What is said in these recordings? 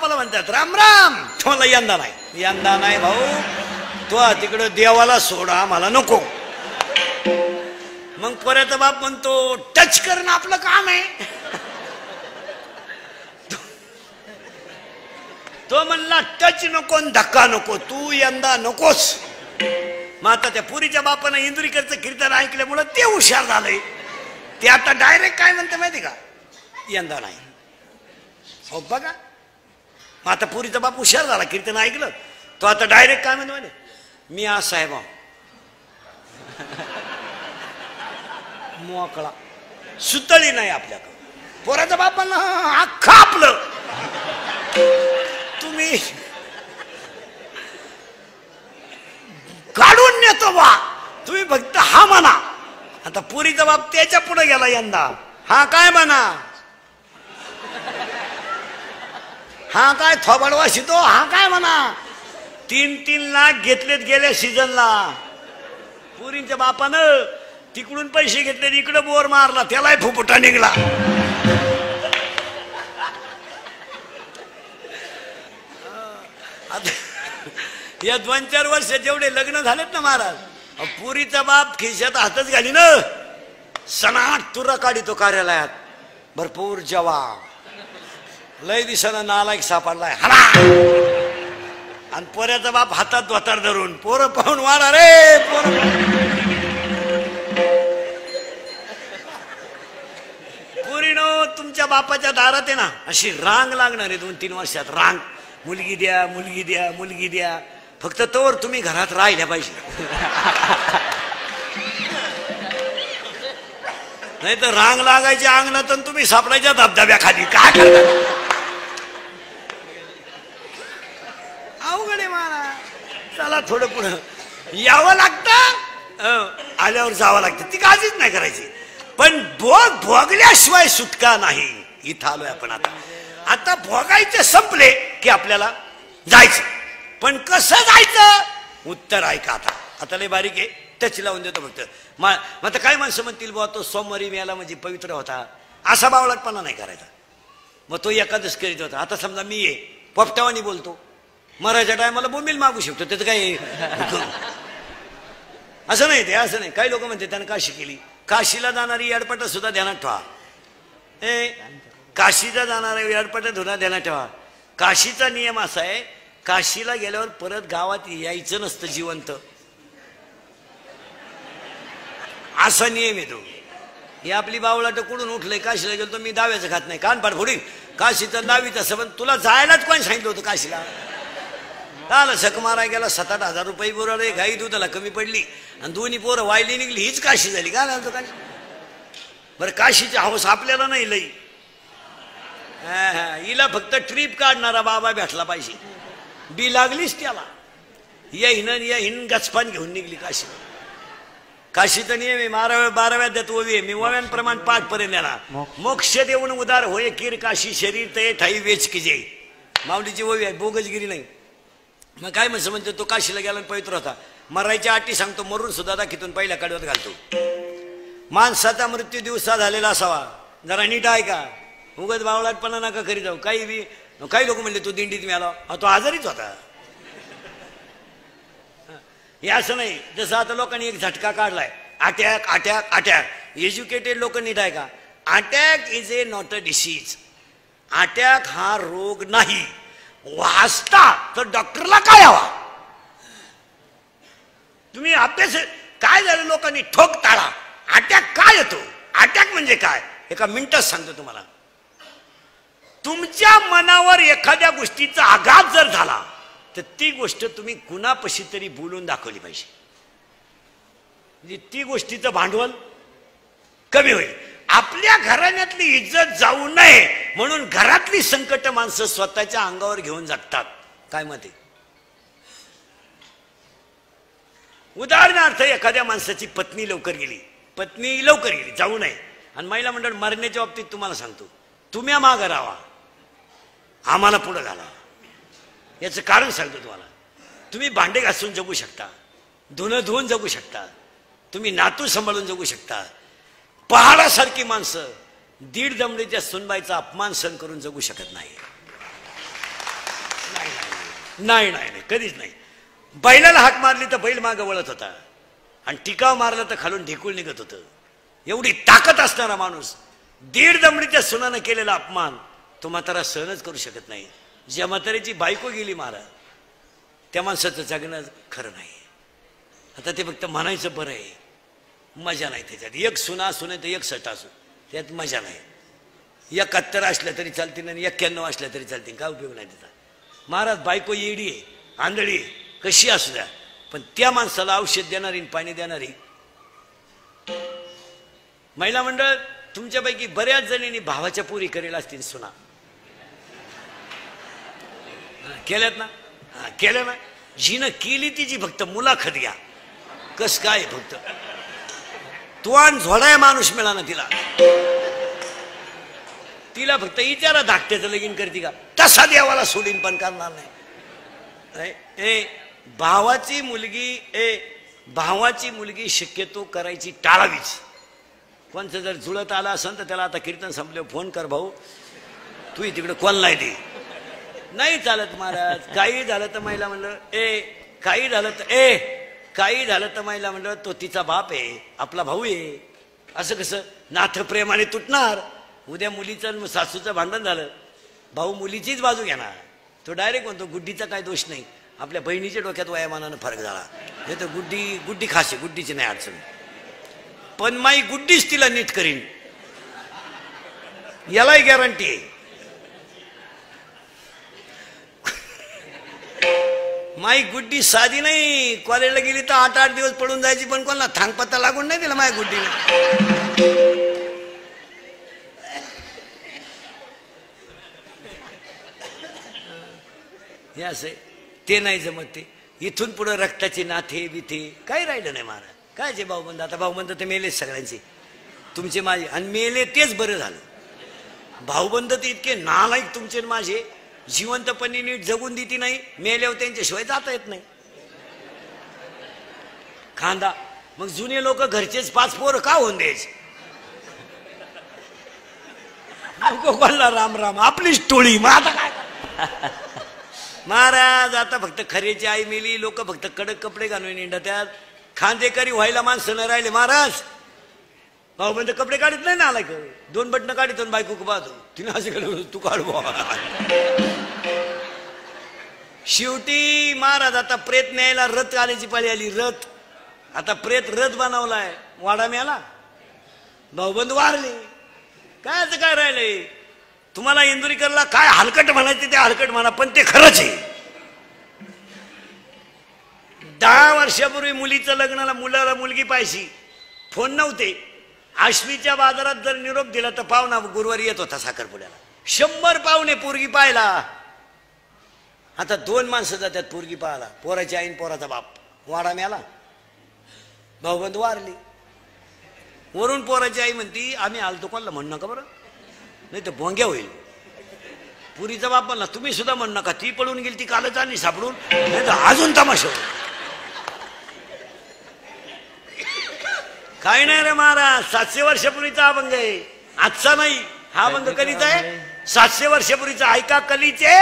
बापाला म्हणतात राम राम. तुम्हाला यंदा नाही, यंदा नाही भाऊ, तो तिकडं देवाला सोडा, मला नको. मग पोऱ्याचा बाप म्हणतो टच करणं आपलं काम आहे. तो म्हणला टच नको, धक्का नको, तू यंदा नकोस. मग आता त्या पुरीच्या बापानं इंद्रिकरचं कीर्तन ऐकल्यामुळं ते हुशार झालंय. ते आता डायरेक्ट काय म्हणते माहिती का, यंदा नाही. हो बघा, मग आता पुरीचा बाप हुशार झाला, कीर्तन ऐकलं, तो आता डायरेक्ट काय म्हणतो माहिती, मी आज साहेब मोकळा, सुतळी नाही आपल्याकडं. पोराचा बाप म्हणला अख्खा आपलं, तुम्ही काढून नेतो बा, तुम्ही फक्त हा म्हणा. आता पुरीचा बाप त्याच्या पुढे गेला यंदा, हा काय म्हणा, हा काय थोबाडवा शितो, हा काय म्हणा. 3-3 लाख घेतलेत गेल्या सीझनला. पुरींच्या बापानं तिकडून पैसे घेतले, इकडे बोर मारला, त्यालाही फुफुटा निघला. या 2-4 वर्ष जेवढे लग्न झालेत ना महाराज, पुरीचा बाप खिशात हातच घाली ना, सनाट तुरा काढितो कार्यालयात, भरपूर जवा, लय दिसानं नालायक सापडलाय हला. आणि पोऱ्याचा बाप हातात धोतर धरून, पोरं पाहून वाढा रे पोर. पुरीनो तुमच्या बापाच्या दारात आहे ना अशी रांग लागणार आहे 2-3 वर्षात, रांग. मुलगी द्या, मुलगी द्या, मुलगी द्या. फक्त तोवर तुम्ही घरात राहिल्या पाहिजे, नाही तर रांग लागायची अंगणात आणि तुम्ही सापडायच्या धबधब्याखाली. काय करता, अवघड आहे महाराज. चला थोडं पुढं यावं लागतं, आल्यावर जावं लागतं, ती काळजीच नाही करायची. पण भोगल्याशिवाय सुटका नाही. इथं आलोय आपण आता. आता भोगायचे संपले की आपल्याला जायचं. पण कसं जायचं, उत्तर ऐका. आता लय बारीक आहे, टच लावून देतो फक्त. मग आता काय माणसं म्हणतील, बुवा तो सोमवारी मेला म्हणजे पवित्र होता, असा बावळटपणा नाही करायचा. मग तो एकादश करीत होता. आता समजा मी आहे पोपटावानी बोलतो, मरायच्या टायमाला बोंबील मागू शकतो, त्याचं काय असं नाही. ते असं नाही. काही लोक म्हणते त्यानं काशी केली. काशीला जाणारी याडपट सुद्धा ध्यानात ठेवा. काशीला जाणाऱ्या याडपट सुद्धा ध्यानात ठेवा. काशीचा नियम असा आहे, काशीला गेल्यावर परत गावात यायचं नसतं जिवंत, असा नियम येतो. ही आपली बावळाट कुठून उठलंय, काशीला गेलो मी दाव्याचं खात नाही, कानपाड फोडीन. काशीचं दावीचं असं, पण तुला जायलाच कोण सांगितलं होतं काशीला. काल सक मारा गेला, 7-8 हजार रुपये बुराले, गाई दुधाला कमी पडली आणि दोन्ही पोरं वायली निघली, हीच काशी झाली. काय झालं काशी? बरं काशीची हौस आपल्याला नाही लई. हिला फक्त ट्रिप काढणारा बाबा भेटला पाहिजे. बी लागलीच त्याला, या हिन गचपान घेऊन निघली काशी. काशीचा नियम आहे, 12व्या देत ओवी आहे, मी ओव्यांप्रमाण 5 पर्यंत येणार. मोक्ष देऊन उदार होय कीर काशी, शरीर ते ठाई वेच की जे. माऊलीची ओवी आहे, बोगसगिरी नाही. मग काय म्हणतो, तो काशीला गेला पवित्र होता. मरायच्या अटी सांगतो, मरून सुद्धा दाखीतून पहिल्या कडव्यात घालतो. माणसाचा मृत्यू दिवसा झालेला असावा, जरा नीट आहे का, उगत बावळाटपणा नका करी जाऊ. काही लोक म्हणले तू दिंडीत मिळाला, तो आजारीच होता. हे असं नाही. जसं आता लोकांनी एक झटका काढलाय, अटॅक अटॅक अटॅक. एज्युकेटेड लोक नीट आहे का, attack is a not a disease. Attack हा रोग नाही. वाचता तर डॉक्टरला काय हवा. तुम्ही अभ्यास काय झालं, लोकांनी ठोक टाळा. अटॅक काय येतो, अटॅक म्हणजे काय, एका मिनिटात सांगतो तुम्हाला. तुमच्या मनावर एखाद्या गोष्टीचा आघात जर झाला तर ती गोष्ट तुम्ही कुणापाशी तरी बोलून दाखवली पाहिजे, म्हणजे ती गोष्टीचं भांडवल कमी होईल. आपल्या घराण्यातली इज्जत जाऊ नये म्हणून घरातली संकट माणसं स्वतःच्या अंगावर घेऊन जगतात. काय मत आहे? उदाहरणार्थ एखाद्या माणसाची पत्नी लवकर गेली जाऊ नये. आणि महिला मंडळ मरण्याच्या बाबतीत तुम्हाला सांगतो, तुम्ही मागं राहा, आम्हाला पुढे घाला. याचं कारण सांगतो तुम्हाला. तुम्ही भांडे घासून जगू शकता, धुणं धुवून जगू शकता, तुम्ही नातू सांभाळून जगू शकता. पहाडासारखी माणसं 1.5 दमडीच्या सुनबाईचा अपमान सहन करून जगू शकत नाही. नाही नाही नाही, कधीच नाही. बैलाला हाक मारली तर बैल मागं वळत होता आणि टिकाव मारला तर खालून ढिकूळ निघत होतं. एवढी ताकद असणारा माणूस, 1.5 दमडीच्या सुनानं केलेला अपमान तो म्हातारा सहनच करू शकत नाही. ज्या म्हाताऱ्याची बायको गेली महाराज, त्या माणसाचं जगणं खरं नाही. आता ते फक्त म्हणायचं बरं आहे, मजा नाही त्याच्यात. एक सुना सुने तर एक सट असू, त्यात मजा नाही. 71 असल्या तरी चालतील आणि 91 असल्या तरी चालतील, काय उपयोग नाही त्याचा. महाराज बायको येडी आहे, आंधळी आहे, कशी असू द्या, पण त्या माणसाला औषध देणारी पाणी देणारी महिला मंडळ तुमच्यापैकी बऱ्याच जणींनी भावाच्या पोरी करेल असतील सुना. केल्यात ना? केलं ना? जिनं केली तिची फक्त मुलाखत घ्या, कस काय फक्त तुआन झोडाय माणूस मिळाला तिला. तिला फक्त विचारा धाकट्याचं लगीन करते का, तसा देवाला सोडीन पण करणार नाही. भावाची मुलगी शक्यतो करायची टाळावीच. कोणचं जर जुळत आला असेल तर त्याला आता कीर्तन संपले फोन कर, भाऊ तू तिकडे कोण नाही दे. नाही चालत महाराज. काही झालं तर महिला म्हणलं काही झालं तर महिला म्हणलं तो तिचा बाप आहे, आपला भाऊ आहे. असं कसं नाथ प्रेमाने तुटणार. उद्या मुलीचं सासूचं भांडण झालं, भाऊ मुलीचीच बाजू घेणार. तो डायरेक्ट म्हणतो गुड्डीचा काय दोष नाही, आपल्या बहिणीच्या डोक्यात वयामानानं फरक झाला. हे तर गुड्डी खासे, गुड्डीची नाही अडचण, पण माई गुड्डीच तिला नीट करीन, यालाही गॅरंटी आहे. माई गुड्डी साधी नाही, कॉलेजला गेली तर 8-8 दिवस पडून जायची, पण कोणाला थांगपत्ता लागून नाही दिला माय गुड्डीने. हे असे ते नाही जमत. ते इथून पुढे रक्ताचे नाथे बिथे काही राहिलं नाही महाराज. काय जे भाऊबंद, आता भाऊबंद तर मेलेच सगळ्यांचे, तुमचे माझे, आणि मेले तेच बरं झालं. भाऊबंद तर इतके नालायक तुमचे माझे, जिवंतपणी नीट जगून देती नाही, मेल्यावर त्यांच्याशिवाय जाता येत नाही. खांदा मग जुने लोक घरचेच 5 पोरं का होऊन द्यायचे. कोणाला राम राम आपलीच टोळी. मग आता काय महाराज, आता फक्त खरेची आई मेली, लोक फक्त कडक कपडे घालून निंडत्यात. खांदेकरी व्हायला माणसं न राहिले महाराज. भाऊबंद कपडे काढत नाही ना, आलाय 2 बटणं काढतो बायको पाहतो, तिने असे केलं तू काढ. शेवटी महाराज आता प्रेत न्यायला रथ आल्याची पाळी आली. रथ आता प्रेत रथ बनवलाय, वाडा मिळाला, भाऊबंद वारले. काय असं काय राहिलंय. तुम्हाला इंदुरीकरला काय हलकट म्हणायचे ते हलकट म्हणा, पण ते खरंच आहे. 10 वर्षापूर्वी मुलीचं लग्नाला मुलाला मुलगी पाहिजे, फोन नव्हते. आश्वीच्या बाजारात जर निरोप दिला तर पाहुणा गुरुवारी येत होता साखरपुड्याला. 100 पाहुणे पोरगी पाहिला. आता 2 माणसं जातात पोरगी पाहायला, पोराची आईन पोराचा बाप. वाडा मिळाला, भाऊबंद वारली. वरून पोराची आई म्हणती आम्ही आलतो, कोणाला म्हणू नका बरं, नाही तर भोंग्या होईल. पुरीचा बाप म्हणला तुम्ही सुद्धा म्हणू नका, ती पळून गेली, ती कालच आली सापडून, नाही तर अजून तमाशा होईल. काही नाही रे महाराज, 700 वर्षापूर्वीचा अभंग आहे, आजचा नाही. हा अभंग कधीचा आहे? 700 वर्षापूर्वीचा. ऐका कलीचे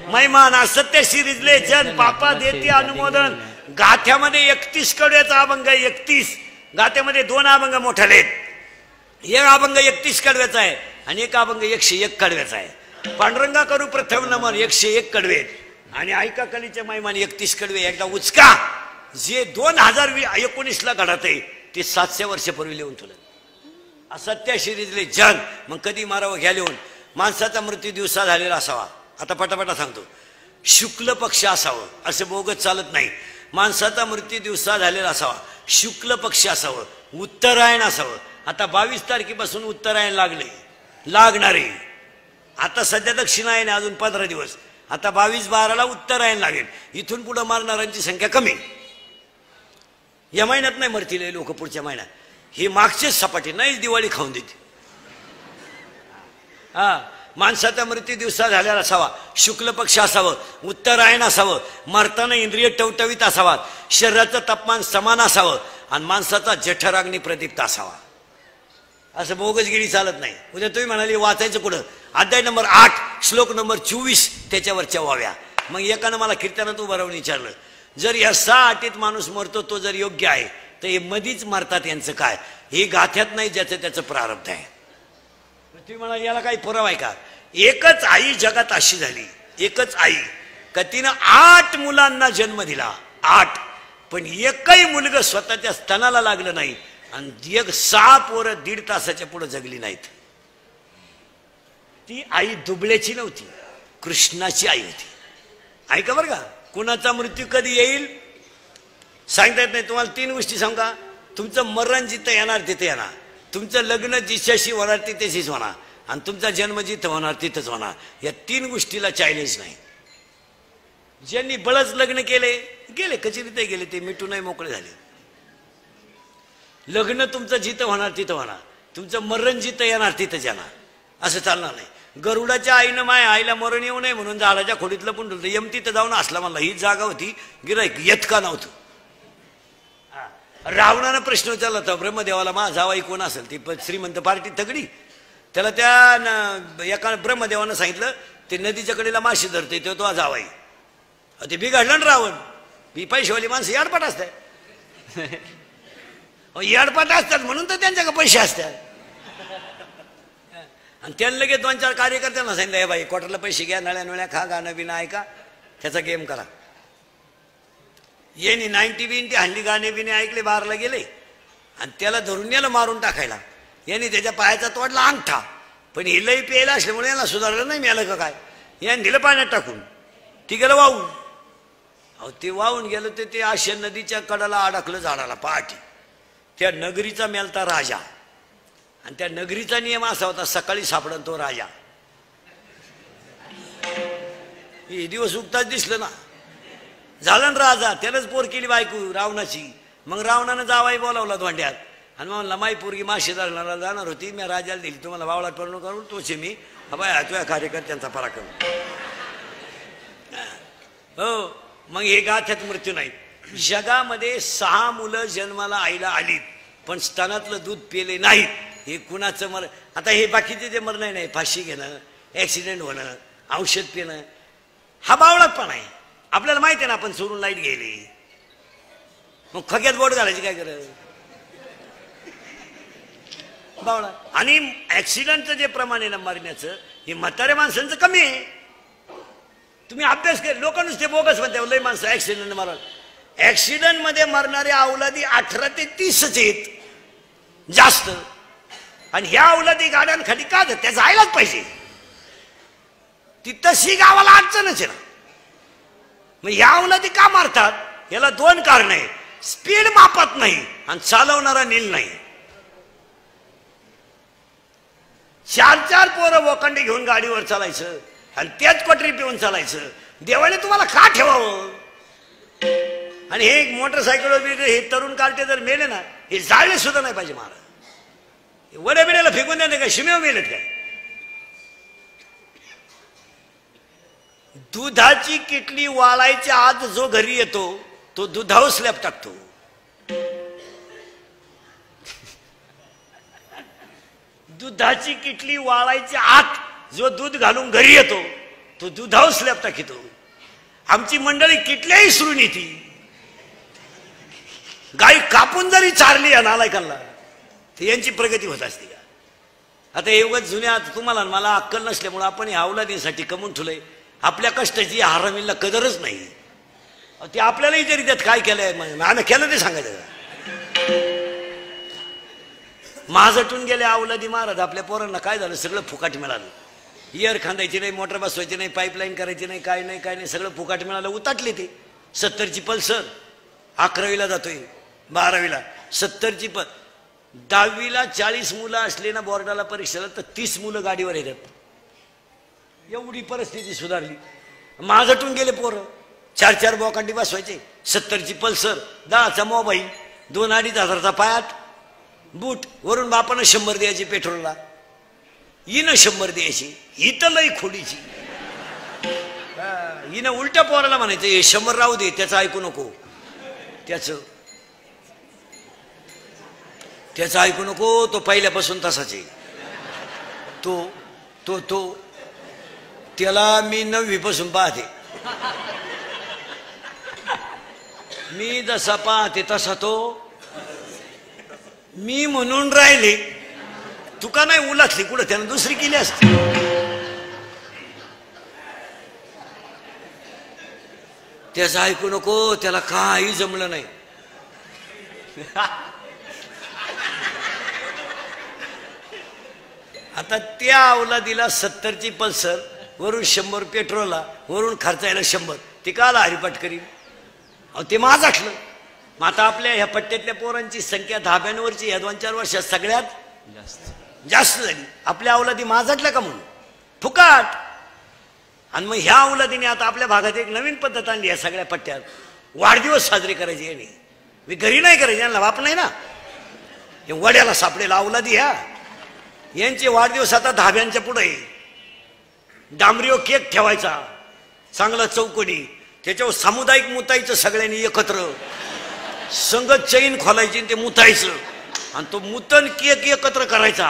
महिमान, असत्य शिरिजले जन, पापा देते अनुमोदन. गाथ्यामध्ये 31 कडव्याचा अभंग आहे. 31 गाथ्यामध्ये 2 अभंग मोठाले आहेत. एक अभंग 31 कडव्याचा आहे आणि एक अभंग 101 कडव्याचा आहे. पांडुरंगा करू प्रथम नमन 101 कडवे आणि ऐका कलीचे महिमान 31 कडवे. एकदा उचका. जे 2019 ला घडत आहे ते 700 वर्षापूर्वी लिहून तुला. असत्य शिरीजले जन, मग कधी मारावं घ्या लिहून. माणसाचा मृत्यू दिवसा झालेला असावा. आता पटापटा सांगतो. शुक्ल पक्ष असावं, असं बोगत चालत नाही. माणसाचा मृत्यू दिवसा झालेला असावा, शुक्ल पक्ष असावं, उत्तरायण असावं. आता 22 तारखेपासून उत्तरायण लागणारे. आता सध्या दक्षिणायन अजून 15 दिवस. आता 22-12ला उत्तरायण लागेल. इथून पुढे मारणाऱ्यांची संख्या कमी. या महिन्यात नाही मरतील लोक, पुढच्या महिन्यात. हे मागचेच सपाटी नाही, दिवाळी खाऊन देते. माणसाचा मृत्यू दिवसा झालेला असावा, शुक्ल पक्ष असावं, उत्तरायण असावं, मरताना इंद्रिय टवटवीत असावा, शरीराचं तापमान समान असावं आणि माणसाचा जठराग्नी प्रदीप्त असावा. असं बोगसगिरी चालत नाही. उद्या तुम्ही म्हणाले वाचायचं कुठं? अध्याय नंबर 8 श्लोक नंबर 24 त्याच्यावरच्या वाव्या. मग एकानं मला कीर्तनात उभं राहून विचारलं, जर या 6 अटीत माणूस मरतो तो जर योग्य आहे तर हे मधीच मरतात यांचं काय? हे गाथ्यात नाही, ज्याचं त्याचं प्रारब्ध आहे. तुम्ही म्हणा याला काही पुरावा आहे का? एकच आई जगात अशी झाली, एकच आई का तिनं 8 मुलांना जन्म दिला, 8, पण एकही मुलगा स्वतःच्या स्तनाला लागलं नाही. आणि 6 पोरं 1.5 तासाच्या पुढे जगली नाहीत. ती आई दुबळ्याची नव्हती, कृष्णाची आई होती. ऐका बरं का, कुणाचा मृत्यू कधी येईल सांगता येत नाही. तुम्हाला 3 गोष्टी सांगा. तुमचं मरण जिथं येणार तिथे येणार, तुमचं लग्न जिच्याशी होणार तिथेशीच होणार, आणि तुमचा जन्म जिथं होणार तिथंच होणार. या 3 गोष्टीला चॅलेंज नाही. ज्यांनी बळच लग्न केले गेले, कचेरीत गेले, ते मिटून नाही मोकळे झाले. लग्न तुमचं जिथं होणार तिथं होणार, तुमचं मरण जिथं येणार तिथंच येणार, असं चालणार नाही. गरुडाच्या आईनं माया आईला मरण येऊ नये म्हणून झाडाच्या खोडीतलं पण ठेवलं. यमतीत जाऊन असला म्हणला, हीच जागा होती, गिराईक येत का नव्हतं. रावणानं प्रश्न विचारला होता ब्रह्मदेवाला, मा जावाई कोण असेल? ती श्रीमंत पार्टी तगडी. त्याला त्या एका ब्रह्मदेवानं सांगितलं, ते नदीच्या कडेला माशी धरते तो तो जावाई. ते बिघडलं ना रावण. ही पैशावाली माणसं याडपाट असतात, याडपाट असतात म्हणून तर त्यांच्याकडे पैसे असतात. आणि त्यांना लगेच 2-4 कार्यकर्त्यांना सांगितलं, हे बाई क्वार्टरला पैसे घ्या, नळ्या नळ्या खा, गाणं बिणं ऐका, त्याचा गेम करा. येणी 90 हल्ली गाणे बिणे ऐकले, बारला गेले आणि त्याला धरून याला मारून टाकायला. यांनी त्याच्या पायाचा तोडला अंगठा, पण हे लई प्यायला असल्यामुळे याला सुधारलं नाही मिळालं का काय. याने दिलं पाण्यात टाकून, ती गेलं वाहून. अहो ते वाहून गेलं तर ते आशा नदीच्या कडाला अडकलं झाडाला पहाटी. त्या नगरीचा मेलता राजा, आणि त्या नगरीचा नियम असा होता, सकाळी सापडन तो राजा. हे दिवस उगताच दिसलं ना, झालं ना राजा. त्यानंच पोर केली बायको रावणाची. मग रावणानं जावाई बोलावला धोंड्यात आणि म्हणला, माई पोरगी माशी धरणारा जाणार होती, मी राजाला दिली, तुम्हाला वावळात पडणं करून तोचे मी बाय तुझ्या कार्यकर्त्यांचा पराक्रम. हो, मग हे गाथ्यात मृत्यू नाही. जगामध्ये 6 मुलं जन्माला आईला आलीत, पण स्तनातलं दूध पिले नाहीत. हे कुणाचं मर? आता हे बाकीचे जे मरण नाही, फाशी घेणं, ऍक्सिडेंट होणं, औषध पिणं, हा बावळात पण आहे. आपल्याला माहिती आहे ना, आपण सोडून लाईट गेली, मग खग्यात बोट घालायची काय गरज? बावळा. आणि ऍक्सिडेंटचं जे प्रमाण आहे ना मरण्याचं, हे म्हाताऱ्या माणसांचं कमी आहे. तुम्ही अभ्यास केला, लोक नुसते बोगस म्हणते लय माणसं ऍक्सिडेंट मारा. ऍक्सिडेंट मध्ये मरणारे अवलादी 18 ते 30 आहेत जास्त. आणि ह्या अवलादी गाड्यांखाली का त्या जायलाच पाहिजे. ती तशी गावाला अडचणच आहे ना. मग ह्या अवलादी का मारतात? याला 2 कारण आहे. स्पीड मापत नाही आणि चालवणारा नील नाही. 4-4 पोरं वोखंडी घेऊन गाडीवर चालायचं आणि त्याच क्वाटरी पिऊन चालायचं. देवाने तुम्हाला का ठेवावं? आणि हे मोटरसायकल हे तरुण कार्टे जर मेले ना, हे जाळले सुद्धा नाही पाहिजे महाराज. वड्या बिड्याला फेकून द्या काय, शिमेव मेलेत काय? दुधाची किटली वाळायच्या आत जो घरी येतो तो दुधावर स्लॅब टाकतो. दुधाची किटली वाळायच्या आत जो दूध घालून घरी येतो तो दुधावर स्लॅब टाकीतो. आमची मंडळी किटल्याही सुरून येते. गाय कापून जरी चारली या नालायकांना तर यांची प्रगती होत असते का? आता एवढं जुन्या, तुम्हाला मला अक्कल नसल्यामुळे आपण या अवलादीसाठी कमवून ठेवलंय. आपल्या कष्टाची हरामीला कदरच नाही. ते आपल्यालाही जरी त्यात काय केलंय, आम्ही केलं ते सांगायचं. माझटून गेले अवलादी महाराज. आपल्या पोरांना काय झालं, सगळं फुकाट मिळालं. इयर खांदायची नाही, मोटर बसवायची नाही, पाईपलाईन करायची नाही, काय नाही काय नाही, सगळं फुकाट मिळालं. उताटले ते. 70ची पल्सर, 11वीला जातोय, 12वीला 70ची 10वीला 40 मुलं असले ना बोर्डाला परीक्षेला, तर 30 मुलं गाडीवर येतात. एवढी परिस्थिती सुधारली. माझटून गेले पोरं. 4-4 बोकांडी बसवायचे, 70ची पल्सर, 10चा मोबाईल, 2-2.5 हजारचा पायात बूट, वरून बापानं 100 द्यायची पेट्रोलला, हिनं 100 द्यायची. इथं लई खोडीची. हिनं उलट्या पोराला म्हणायचं, हे 100 राहू दे, त्याचं ऐकू नको, त्याचं ऐकू नको, तो पहिल्यापासून तसाच आहे. तो त्याला मी 9वी पासून पाहते. मी जसा पाहते तसा तो मी म्हणून राहिले. तुका नाही उलटली कुठं, त्यानं दुसरी केली असती. त्याचं ऐकू नको, त्याला काही जमलं नाही. आता त्या अवलादीला 70ची पल्सर, वरून 100 पेट्रोलला, वरून खर्चायला 100, ते काला हरिपाठ करीन. अहो ते माझाटलं. मग आता आपल्या ह्या पट्ट्यातल्या पोरांची संख्या धाब्यांवरची ह्या 2-4 वर्षात सगळ्यात जास्त झाली. आपल्या अवलादी माझाटल्या का म्हणून फुकाट. आणि मग ह्या अवलादीने आता आपल्या भागात एक नवीन पद्धत आणली. या सगळ्या पट्ट्यात वाढदिवस साजरे करायचे. याने मी घरी नाही करायचे, यांना बाप नाही ना. हे वड्याला सापडेला अवलादी ह्या, यांचे वाढदिवस आता धाब्यांच्या पुढे. डांबरीवर केक ठेवायचा चांगला चौकडी, त्याच्यावर सामुदायिक मुतायचं सगळ्यांनी एकत्र, संगत चैन खोलायची ते मुतायचं, आणि तो मुतन केक एकत्र करायचा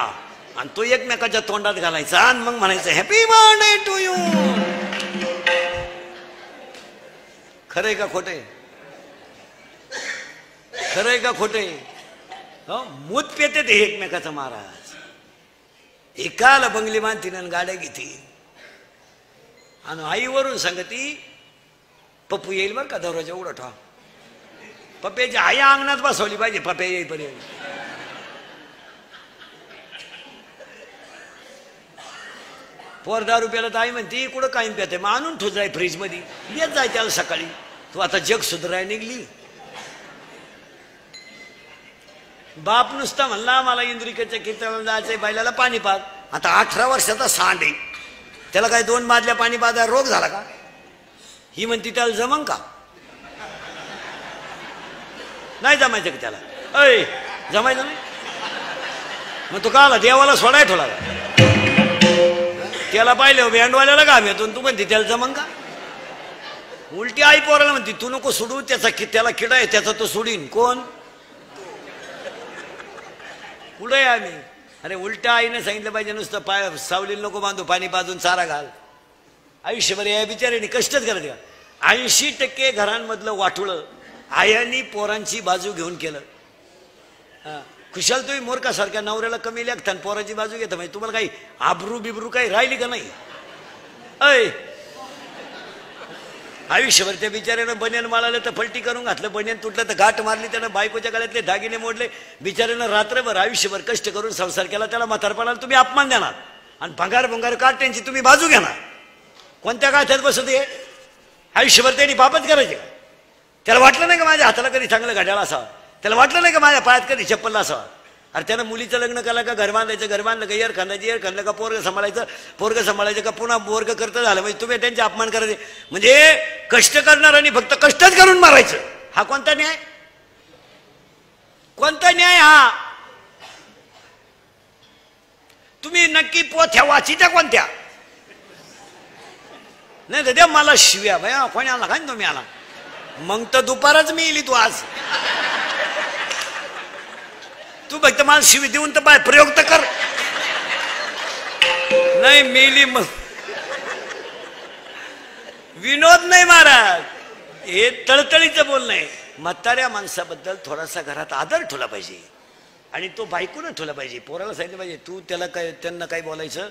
आणि तो एकमेकाच्या तोंडात घालायचा आणि मग म्हणायचं हॅपी बर्थडे टू यू. खरंय का खोटे? खरंय का खोटे? मूत पेते ते एकमेकाचा महाराज. एकाला बंगली बांधतील आणि गाड्या घेतील. आणि आईवरून सांगती पप्पू येईल बरं का, दरवाजा उघडा ठेवा. पप्प्याची आई अंगणात बसवली पाहिजे पप्प्या येईपर्यंत. पोर 10 रुपयाला तर आई म्हणते कुठं कायम प्याते, मग आणून ठेवत जाय फ्रीज मध्ये, येत जाय त्याला सकाळी. तू आता जग सुधाराय निघली. बाप नुसता म्हणला मला इंद्रिकेच्या कीर्तनाला जायचंय, बैलाला पाणी पाज. आता 18 वर्षाचा सांड आहे, त्याला काय 2 बादल्या पाणी पाजायला रोग झाला का? ही म्हणती त्याला जमन का? नाही जमायचं का त्याला? अय जमायचं नाही. मग तू का आला देवाला सोडाय ठेवला का? त्याला पाहिलं बँडवाल्याला काम येतो, तू म्हणते त्याला जमन का? उलटी आई पोराला म्हणते तू नको सोडू, त्याला किडा आहे त्याचा तो सोडीन. कोण? पुढे आम्ही. अरे उलट्या आईने सांगितलं पाहिजे नुसतं पाय सावलीला नको बांधू, पाणी पाजून चारा घाल. आयुष्यभर या बिचाऱ्याने कष्टच करत का. 80% घरांमधलं वाटोळं आयांनी पोरांची बाजू घेऊन केलं. खुशाल तुम्ही मोरकासारख्या नवऱ्याला कमी लेखता पोरांची बाजू घेता, म्हणजे तुम्हाला काही आबरू बिबरू काही राहिली का नाही? अय आयुष्यभर त्या बिचाऱ्यानं बनियन माळालं तर पलटी करून घातलं, बनियन तुटलं तर गाठ मारली, त्यानं बायकोच्या गळ्यातले दागिने मोडले. बिचाऱ्यानं रात्रभर आयुष्यभर कष्ट करून संसार केला, त्याला म्हातारपणाला तुम्ही अपमान देणार आणि भंगार काट्यांची तुम्ही बाजू घेणार. कोणत्या गाठ्यात बसत आहे? आयुष्यभर त्यांनी बापच करायचे. त्याला वाटलं नाही का माझ्या हाताला कधी चांगलं घड्याळ असावं? त्याला वाटलं नाही का माझ्या पायात कधी चप्पल असावं? अरे त्यानं मुलीचं लग्न केलं का घर बांधायचं, घर बांधलं का एअर खांदायची, एअर खांदलं का पोरग सांभाळायचं का पुन्हा बोरग करतं झालं. म्हणजे तुम्ही त्यांचे अपमान करायचे. म्हणजे कष्ट करणार आणि फक्त कष्टच करून मारायचं, हा कोणता न्याय? कोणता न्याय हा? तुम्ही नक्की पोथ्या वाचित्या कोणत्या? नाही तर द्या मला शिव्या भया कोणी आला काय तुम्ही आला मग तर दुपारच मी येईल. तू आज तू फक्त मला शिवी देऊन तर पाय प्रयोग तर कर. नाही मेली मग विनोद नाही महाराज, हे तळतळीचं बोलणं आहे. म्हाताऱ्या माणसाबद्दल थोडासा घरात आदर ठेवला पाहिजे आणि तो बायकोनं ठेवला पाहिजे. पोराला सांगितलं पाहिजे तू त्याला काय त्यांना काही बोलायचं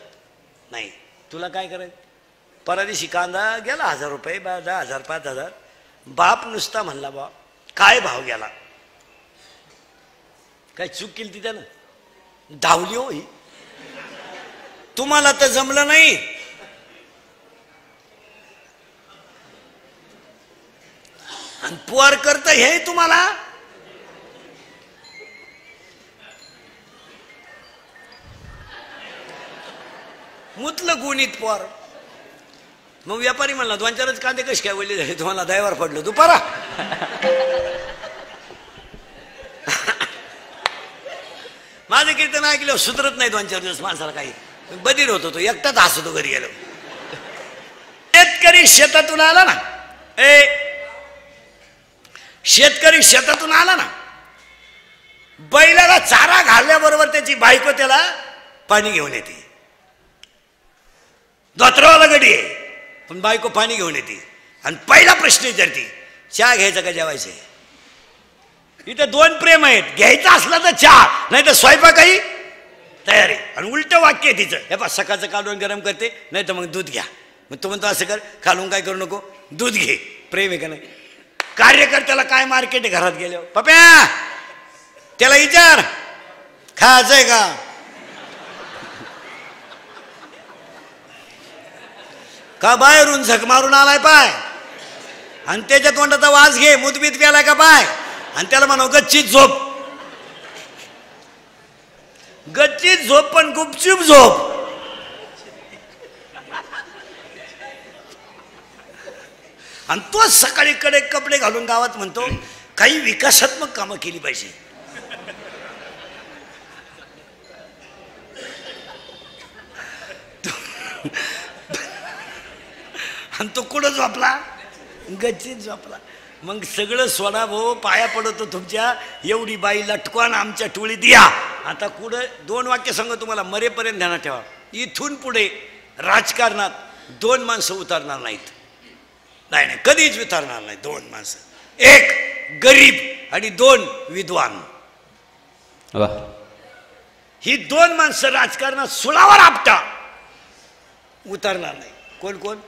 नाही. तुला काय करायचं? परदिवशी कांदा गेला 1000 रुपये, 10,000 5,000. बाप नुसता म्हणला बा काय भाव गेला? काय चूक केली ती त्यानं? धावली हो ही. तुम्हाला तर जमलं नाही. आणि पोर करत हे तुम्हाला. मुतलं गुणित पोर. मग व्यापारी म्हणला 2-4च कांदे कसे काय वळले झाले तुम्हाला दयावर पडलं दुपारा. माझं कीर्तन ऐकलं सुधरत नाही 2-4 दिवस माणसाला. काही बधीर होतो तो एकटाच हसतो घरी गेलो. शेतकरी शेतातून आला ना, शेतकरी शेतातून आला ना, बैलाला चारा घालल्याबरोबर त्याची बायको त्याला पाणी घेऊन येते. धोत्रावाला गडी आहे पण बायको पाणी घेऊन येते. आणि पहिला प्रश्न विचारते, चहा घ्यायचा का जेवायचं? इथं दोन प्रेम आहेत, घ्यायचा असला तर चहा, नाही तर स्वयंपाकही तयार आहे. आणि उलटं वाक्य आहे तिचं, हे पा सकाळचं काढून गरम करते, नाही तर मग दूध घ्या. मग तो म्हणतो असं कर, खालून काय करू नको, दूध घे. प्रेम आहे का नाही? कार्यकर्त्याला काय मार्केट आहे घरात गेल्यावर? पप्या त्याला विचार खायचंय का बाहेरून झक मारून आलाय पाय, आणि त्याच्या तोंडाचा वास घे, मुदबीत प्यालाय का पाय, आणि त्याला म्हणाव गच्चीत झोप. गच्चीत झोप पण गुपचूप झोप. आणि तोच सकाळी कडे कपडे घालून गावात म्हणतो काही विकासात्मक कामं केली पाहिजे. आणि तो कुठं झोपला? गच्चीत झोपला. मग सगळं सोडा भाऊ, पाया पडतो तुमच्या, एवढी बाई लटकवान आमच्या टोळीत या. आता कुठं दोन वाक्य सांगतो तुम्हाला, मरेपर्यंत ध्यानात ठेवा. इथून पुढे राजकारणात दोन माणसं उतरणार नाहीत. नाही नाही, कधीच उतरणार नाही दोन माणसं. एक गरीब आणि दोन विद्वान. ही दोन माणसं राजकारणात सुळावर आपटा उतरणार नाही. कोण कोण?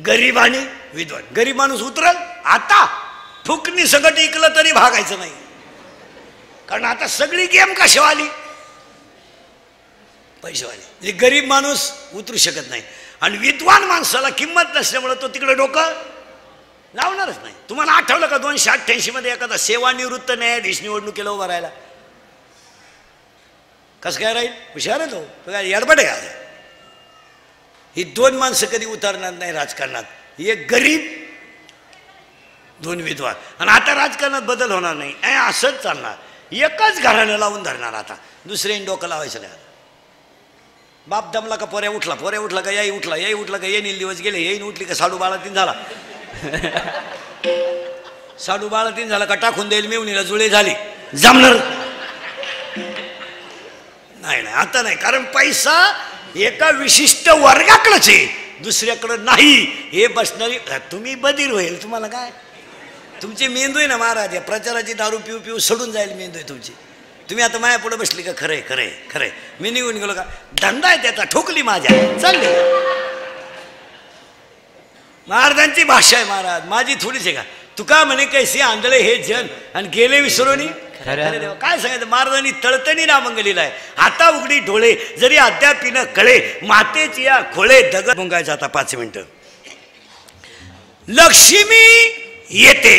गरीब आणि विद्वान. गरीब माणूस उतरल आता, फुकणी सगळं इकलं तरी भागायचं नाही, कारण आता सगळी गेम कशावाली? पैशावाली. गरीब माणूस उतरू शकत नाही, आणि विद्वान माणसाला किंमत नसल्यामुळे तो तिकडे डोकं लावणारच नाही. तुम्हाला आठवलं का 288 मध्ये एखादा सेवानिवृत्त न्यायाधीश निवडणुकीला उभा राहिला? कसं काय राहील? हुशार आहे तो काय येडबड आहे का? ही दोन माणसं कधी उतरणार नाही राजकारणात. एक गरीब, दोन विद्वान. आणि आता राजकारणात बदल होणार नाही, असंच चालणार. एकच घरानं लावून धरणार. आता दुसऱ्याने डोकं लावायचं नाही. बाप दमला का पोऱ्या उठला, पोऱ्या उठला का याई उठला, याई उठला का येईल दिवस गेले, येईन उठली का साडू बाळातीन झाला, साडू बाळातीन झाला का टाकून देईल मेवणीला जुळे झाली. जमणार नाही. नाही आता नाही, कारण पैसा एका विशिष्ट वर्गाकडेच आहे, दुसऱ्याकडं नाही. हे बसणारी तुम्ही बधीर होईल. तुम्हाला काय, तुमची मेंदू आहे ना महाराज, या प्रचाराची दारू पिऊ पिऊ सडून जाईल मेंदू आहे तुमची. तुम्ही आता माया पुढे बसली का? खरंय खरंय खरंय, मी निघून गेलो का? धंदा आहे त्याचा, ठोकली माझ्या, चालली. महाराजांची भाषा आहे महाराज, माझी थोडीच आहे का? तुका म्हणे कैसे आंधळे हे जन, आणि गेले विसरून काय सांगायचं? महाराजांनी तळतणी नामंगलीला आहे. आता उघडी डोळे जरी अद्यापिन कळे, मातेची या खोळे दगड मुंगायचं. आता 5 मिनिटं. लक्ष्मी येते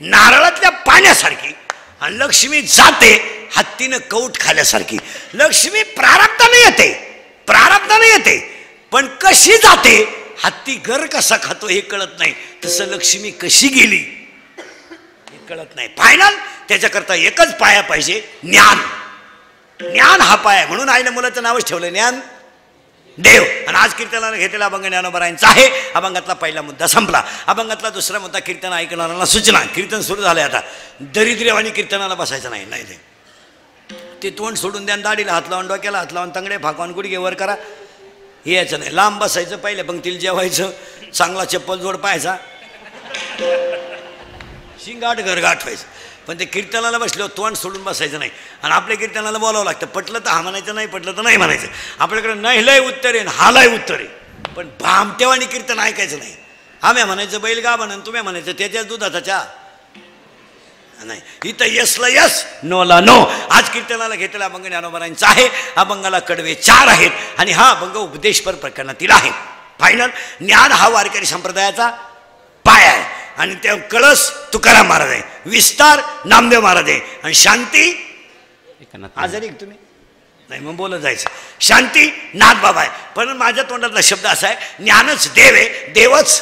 नारळातल्या पाण्यासारखी, आणि लक्ष्मी जाते हत्तीनं कौट खाल्यासारखी. लक्ष्मी प्रारब्धाने येते, प्रारब्धाने येते, पण कशी जाते, हत्ती घर कसा खातो हे कळत नाही. तसं लक्ष्मी कशी गेली हे कळत नाही. फायनल त्याच्याकरता एकच पाया पाहिजे, ज्ञान. ज्ञान हा पाया, म्हणून आईने मुलाचं नावच ठेवलं ज्ञान देव. आणि आज कीर्तनाला घेतलेला अभंग ज्ञानोबरायांचा आहे. अभंगातला पहिला मुद्दा संपला. अभंगातला दुसरा मुद्दा, कीर्तन ऐकणाऱ्यांना सूचना. कीर्तन सुरू झालंय आता, दरिद्र्यवाणी कीर्तनाला बसायचं नाही. नाही ते तोंड सोडून द्या, दाढीला हात लावून, डोक्याला हात लावून, तंगडे फाकवान गुडघे वर करा, हे यायचं नाही. लांब बसायचं, पहिल्या पंक्तीला जेवायचं, चांगला चप्पल जोड पाहायचा, शिंगाट घरगाठ व्हायचं. पण ते कीर्तनाला बसल्यावर तोंड सोडून बसायचं नाही. आणि आपल्या कीर्तनाला बोलावं लागतं. पटलं तर हा म्हणायचं, नाही पटलं तर नाही म्हणायचं. आपल्याकडे नाही लय उत्तर आहे, हा लय उत्तर आहे, पण भामटेवाणी कीर्तन ऐकायचं नाही. आम्ही म्हणायचं बैल गा म्हणून, तुम्ही म्हणायचं त्याच्याच दुधाचा चहा. नाही, इथं यसला यस, नोला नो. आज कीर्तनाला घेतलेला अभंग ज्ञानोबरायांचा आहे. अभंगाला कडवे 4 आहेत, आणि हा अभंग उपदेशपर प्रकरणातील आहे. फायनल ज्ञान हा वारकरी संप्रदायाचा पाया आहे, आणि त्या कळस तुकाराम महाराज आहे, विस्तार नामदेव महाराज आहे, आणि शांती आजारी तुम्ही नाही मग बोलत जायचं, शांती नाथबाबा आहे. पण माझ्या तोंडातला शब्द असा आहे, ज्ञानच देव आहे, देवच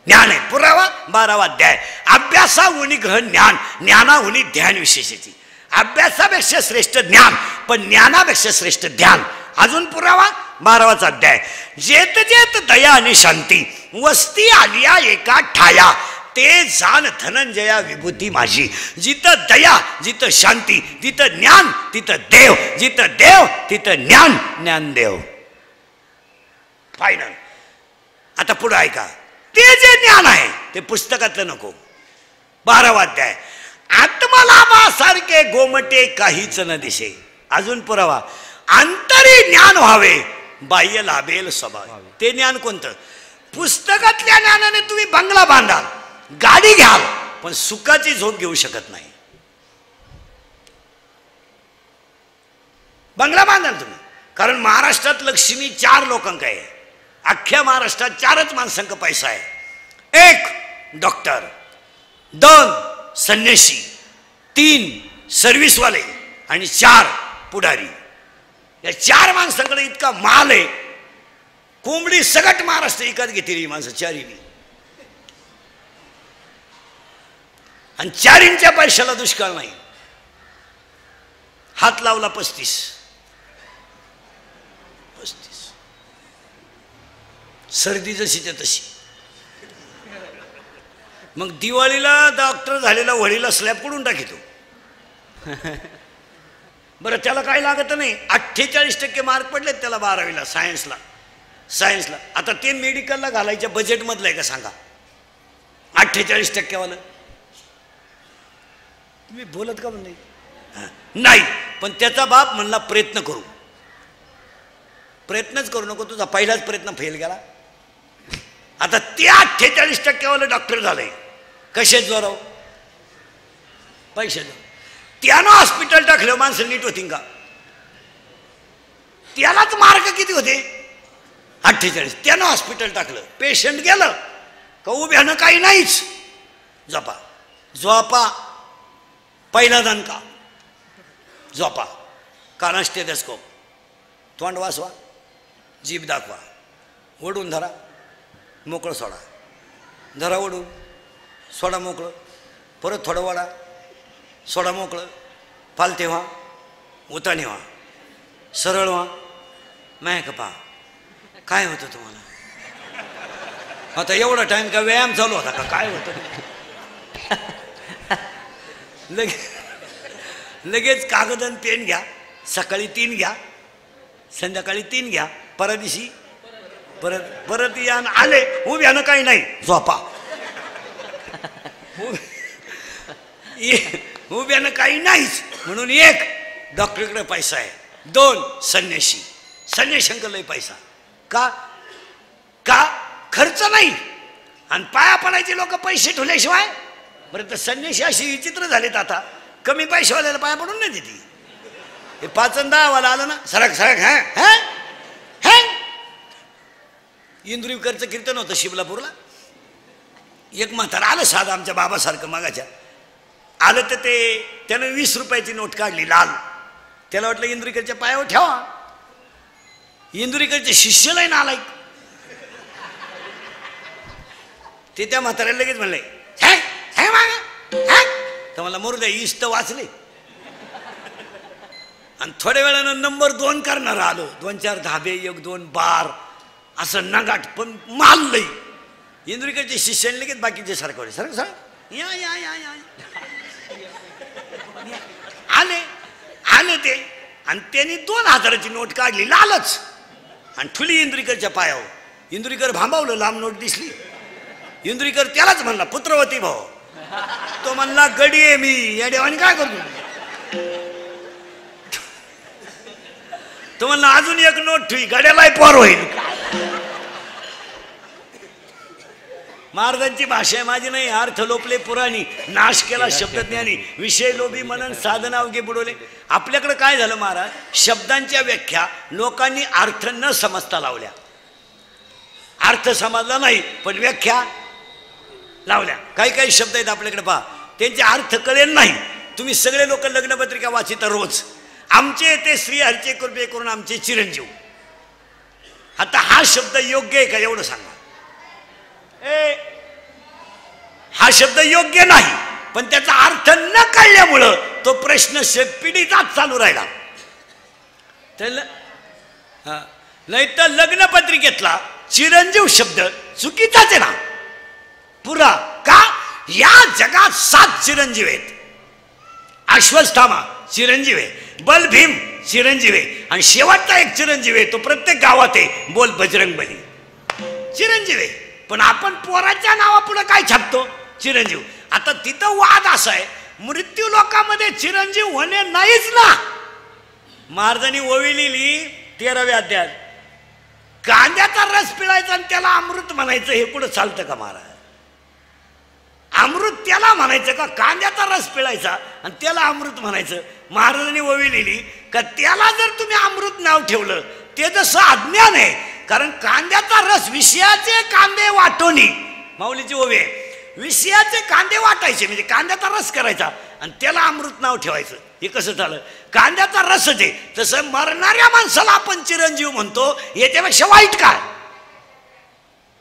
ज्ञान आहे. पुरावा 12वा अध्याय. अभ्यासा उनी ग्रहण ज्ञान, ज्ञाना उनी ध्यान विशेषाची. अभ्यासापेक्षा श्रेष्ठ ज्ञान, पण ज्ञानापेक्षा श्रेष्ठ ध्यान. अजून पुरावा 12वाचा अध्याय. जेत जेत दया आणि शांती, वस्ती आलिया एका ठाया, ते जाण धनंजया विभूती माझी. जिथं दया जिथं शांती, तिथं ज्ञान तिथं देव, जिथं देव तिथं ज्ञान, ज्ञानदेव. फायनल. आता पुढे ऐका, ते जे ज्ञान आहे ते पुस्तकातलं नको. 12वा अध्याय, आत्मलाभासारखे गोमटे काहीच न दिसे. अजून पुरावा, अंतरी ज्ञान व्हावे बाह्य लाभेल स्वभाव. ते ज्ञान कोणतं? पुस्तकातल्या ज्ञानाने तुम्ही बंगला बांधाल, गाडी घ्याल, पण सुखाची झोप घेऊ शकत नाही. बंगला बांधाल तुम्ही, कारण महाराष्ट्रात लक्ष्मी 4 लोकांक आहे. अख्ख्या महाराष्ट्रात 4च माणसांक पैसा आहे. 1 डॉक्टर, 2 संन्यासी, 3 सर्व्हिसवाले आणि 4 पुढारी. या 4 माणसांकडे इतका माल आहे, कोंबडी सगट महाराष्ट्र विकत घेतील ही माणसं 4ही. आणि 4च्या पैशाला दुष्काळ नाही. हात लावला 35. सर्दी जशीच्या तशी. मग दिवाळीला डॉक्टर झालेला वडीला स्लॅब पडून टाकीतो. बरं, त्याला काय लागत नाही. 48% मार्क पडलेत त्याला 12वीला सायन्सला. आता ते मेडिकलला घालायच्या बजेटमधलं आहे का सांगा? 48%वालं. तुम्ही बोलत का म्हणजे नाही. पण त्याचा बाप म्हणला प्रयत्न करू. प्रयत्नच करू नको, तुझा पहिलाच प्रयत्न फेल गेला. आता ते 48%वालं डॉक्टर झालंय. कशात जोराव? पैशात. त्यानं हॉस्पिटल टाकलं, माणसं नीट होती का? त्यालाच मार्क किती होते? 48. त्यानं हॉस्पिटल टाकलं, पेशंट गेलं का उभ्यानं काही नाहीच. झोपा पहिला दणका, झोपा, काना स्टेथोस्कोप, तोंड वाचवा, जीभ दाखवा, ओढून धरा, मोकळं सोडा, धरा ओढून, सोडा मोकळं, परत थोडं वाडा, सोडा मोकळं, फालते व्हा, उताणी व्हा, सरळ व्हा. माय का पहा काय होतं तुम्हाला? आता एवढा टाइम का व्यायाम चालू होता का? काय होतं? लगेच कागद आणि पेन घ्या. सकाळी 3 घ्या, संध्याकाळी 3 घ्या, परदिवशी परत या. आले उभ्यानं काही नाही, झोपा. उभ्यानं काही नाहीच म्हणून 1 डॉक्टरकडे पैसा आहे, 2 संन्याशांकडे लय पैसा. का खर्च नाही. आणि पाया पडायचे लोक पैसे ठेवल्याशिवाय. बरं, तर संन्याशी अशी विचित्र झालेत आता, कमी पैशावाल्याला पाया पडून नाही देते. हे 5 आणि 10 वाला आलं ना, सरक इंद्रिवकरचं कीर्तन होतं शिबलापूरला. एक म्हातारा आलं साधं आमच्या बाबासारखं मागाच्या. आलं तर त्यानं 20 रुपयाची नोट काढली लाल. त्याला वाटलं इंद्रिकरच्या पायावर ठेवा. इंद्रिकरचे शिष्यलाही नालायक. ते त्या म्हाताऱ्याला लगेच म्हणले तर मला मरू द्या, इष्ट वाचले. आणि थोड्या वेळानं नंबर 2 करणार आलो. 2-4 धाबे, 1-2 बार, असं नगाट, पण माल लई. इंद्रिकरचे शिष्याने लगेच बाकीचे सरकवले, सर या आले ते. आणि त्यांनी 2000ची नोट काढली लालच आणि ठुली इंद्रिकरच्या पायावर. इंद्रिकर भांबावलं, लांब नोट दिसली. इंद्रिकर त्यालाच म्हणला पुत्रवती भाऊ. तो म्हणला गडी आहे मी, या देवाने काय करतो? तो म्हणला अजून 1 नोट ठुई, गड्यालाही पोर होईल. महाराजांची भाषा आहे, माझी नाही. अर्थ लोपले पुराणी, नाश केला शब्दज्ञानी, विषय लोभी मनन साधना अवघे बुडवले. आपल्याकडे काय झालं महाराज, शब्दांच्या व्याख्या लोकांनी अर्थ न समजता लावल्या. अर्थ समजला नाही पण व्याख्या लावल्या. काही शब्द आहेत आपल्याकडे पहा, त्यांचे अर्थ कळेल नाही. तुम्ही सगळे लोक लग्नपत्रिका वाचिता रोज. आमचे ते श्रीहरीचे कृपे करून आमचे चिरंजीव. आता हा शब्द योग्य आहे का एवढं सांगा. हा शब्द योग्य नाही, पण त्याचा अर्थ न कळल्यामुळं तो प्रश्न पिढीचाच चालू राहिला. नाही तर लग्नपत्रिकेतला चिरंजीव शब्द चुकीचाच आहे ना पुरा. का? या जगात 7 चिरंजीव आहेत. अश्वत्थामा चिरंजीव आहे, बलभीम चिरंजीव आहे, आणि शेवटचा एक चिरंजीव आहे तो प्रत्येक गावात आहे, बोल बजरंगबली. चिरंजीव आहे, पण आपण पोराच्या नावापुढे काय छापतो? चिरंजीव. आता तिथं वाद असा आहे, मृत्यू लोकामध्ये चिरंजीव होणे नाहीच ना. महाराजांनी ओवी लिहिली 13व्या अध्यायात, कांद्याचा रस पिळायचा आणि त्याला अमृत म्हणायचं, हे कुठं चालतं का महाराज? अमृत त्याला म्हणायचं का? कांद्याचा रस पिळायचा आणि त्याला अमृत म्हणायचं? महाराजांनी ओवी लिहिली का त्याला जर तुम्ही अमृत नाव ठेवलं ते जसं अज्ञान आहे, कारण कांद्याचा रस विषयाचे कांदे वाटोनी, माऊलीची ओवी आहे, विषयाचे कांदे वाटायचे म्हणजे कांद्याचा रस करायचा आणि त्याला अमृत नाव ठेवायचं. हे कसं झालं? कांद्याचा रसच आहे. तसं मरणाऱ्या माणसाला आपण चिरंजीव म्हणतो, याच्यापेक्षा वाईट काय?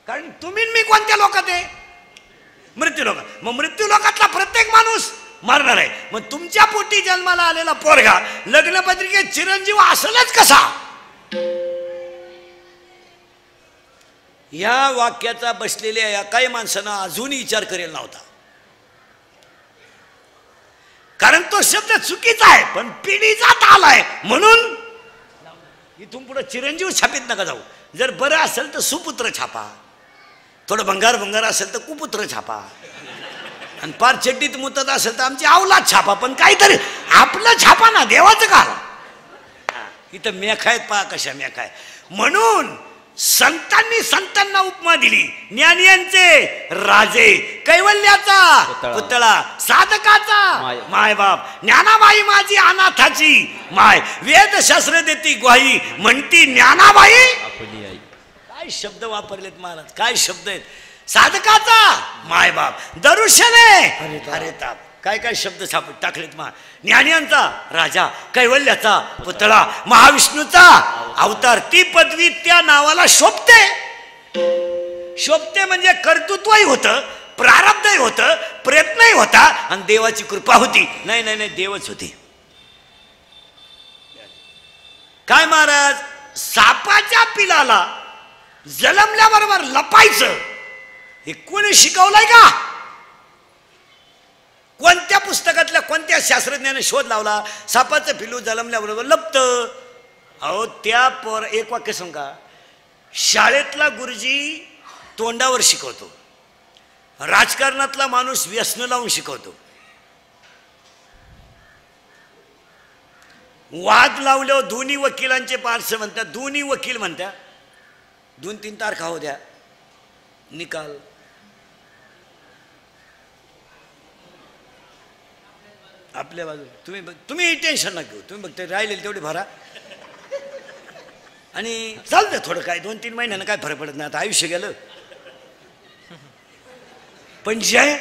कारण तुम्ही मी कोणत्या लोकात आहे? मृत्यू लोक. मग मृत्यू लोकातला प्रत्येक माणूस मरणार आहे. मग तुमच्या पोटी जन्माला आलेला पोरगा लग्नपत्रिकेत चिरंजीव असलच कसा? या वाक्याचा बसलेल्या या काही माणसांना अजूनही विचार करेल नव्हता, कारण तो शब्द चुकीचा आहे, पण पिढीजात आलाय म्हणून इथून पुढे चिरंजीव छापीत नका जाऊ. जर बरं असेल तर सुपुत्र छापा, थोडं भंगार असेल तर कुपुत्र छापा, आणि पार चड्डीत मुतत असेल तर आमची अवलाद छापा, पण काहीतरी आपलं छापा ना, देवाचं का? इथं मेखायत पहा कशा मेखाय. म्हणून संतांनी संतांना उपमा दिली. ज्ञानियांचे राजे, कैवल्याचा पुतळा, साधकाचा मायबाप, ज्ञानाबाई माझी अनाथाची माय, वेदशास्त्र देती ग्वाही म्हणती ज्ञानाबाई. काय शब्द वापरलेत महाराज, काय शब्द आहेत! साधकाचा मायबाप, दरुशने अरे ताप, काय काय शब्द टाकलेत मा. ज्ञानियांचा राजा, कैवल्याचा पुतळा, महाविष्णूचा अवतार. ती पदवी त्या नावाला शोभते. शोभते म्हणजे कर्तृत्वही होतं, प्रारब्धही होतं, प्रयत्नही होता आणि देवाची कृपा होती. नाही नाही नाही, देवच होती. काय महाराज, सापाच्या पिलाला जलमल्याबरोबर लपायचं हे कोणी शिकवलंय का? कोणत्या पुस्तकातल्या कोणत्या शास्त्रज्ञाने शोध लावला सापाचं पिलू जलमल्याबरोबर लपतं? अहो त्या एक वाक्य सांगा, शाळेतला गुरुजी तोंडावर शिकवतो, राजकारणातला माणूस व्यसन लावून शिकवतो, वाद लावल्यावर दोन्ही वकिलांचे पार्श्व म्हणतात, दोन्ही वकील म्हणतात 2-3 तारखा हो द्या निकाल. आपल्या बाजूला तुम्ही टेन्शन नका घेऊ, तुम्ही बघते राहिलेले तेवढे भरा आणि चालतं. थोडं काय 2-3 महिन्यानं काय फरक पडत नाही, आता आयुष्य गेलं. पण जय